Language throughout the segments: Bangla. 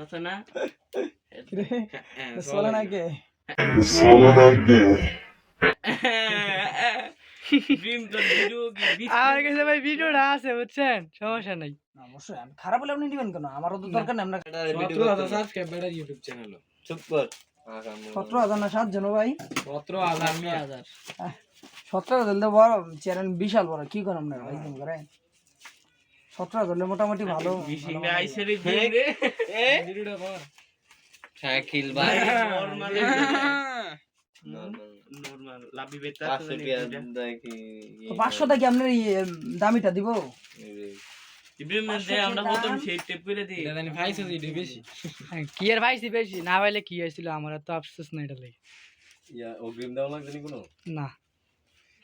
আছে না চলে নাকি ড্রিম তো ভিডিও কি আমার কাছে ভাই ভিডিওটা আছে বুঝছেন, সমস্যা নাই। অবশ্যই আমি খারাপ বলে আপনি নিবেন কেন? আমারও তো দরকার নেই। আমরা 17,000 সাবস্ক্রাইবার ইউটিউব চ্যানেল। চুপ কর 17,000 না 7 জন ভাই। 17,000 17,000 দিলে বড় চ্যানেল, বিশাল বড়। কি করেন আপনারা ভাই তুমি করে? 17,000 দিলে মোটামুটি ভালো। বিশিংটা আইছে রে ড্রিম রে ভিডিওটা কর। শাকিল ভাই নরমাল নরমাল নরমাল লাভি বেতা 500 টাকা দেখি তো 500 টাকা আপনার এই দামিটা দিব। ড্রিম দে আমরা প্রথম সেই টেপ করে দিই এটা জানি ভাইস আছে এটা বেশি। কি আর ভাইছি বেশি না পাইলে কি হয়েছিল, আমার তো আফসোস নাই এটা লাগে। ইয়া অগ্রিম দাও লাগবে নি কোনো না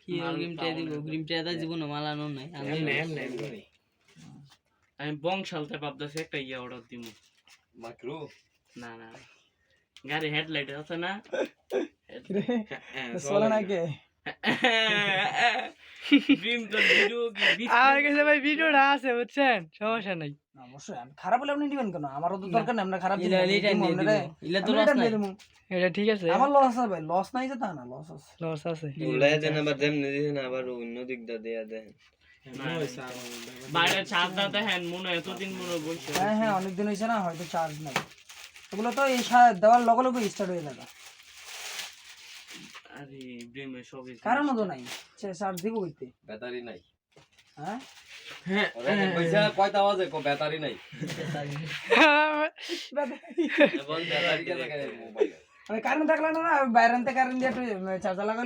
কি অগ্রিমটা দিব? অগ্রিমটা দা জীবন মালানো নাই। এমনি আমি বংশালতে ভাবতেছি একটা ইয়া অর্ডার দিমু। মাইক্রো না না গাড়ি হেডলাইট আছে না চলে নাকি ড্রিম তো ভিডিও কি আমার কাছে ভাই ভিডিওটা আছে বুঝছেন, সমস্যা নাই। অবশ্যই আমি খারাপ বলে আপনি নিবেন কেন? আমারও তো দরকার নেই। আমরা খারাপ ইলা লিটা নিয়ে দিব। ইলা তো লস নাই। এটা ঠিক আছে, আমার লস আছে ভাই। লস নাই যে তা না, লস আছে। লস আছে। উলাই দেন আবার যেমনি দিছেন আবার অন্য দিক দা দেয়া দেন বাইরে চার্জ না দেখেন মনে হয় এতদিন মনে বলছে হ্যাঁ হ্যাঁ, অনেকদিন হয়েছে না, হয়তো চার্জ নাই। এগুলো তো এই দেওয়ার লগে লগে স্টার্ট হয়ে যাবে। আরে ড্রিমে সবই কারণও তো নাই চার্জ দিব কইতে। ব্যাটারি নাই হ্যাঁ ওরে পয়সা কয়টা বাজে কো ব্যাটারি নাই এখন ব্যাটারি কে লাগাই মোবাইল কারেন্ট থাকলে না, বাইরে কারেন্ট দিয়ে চার্জার লাগাই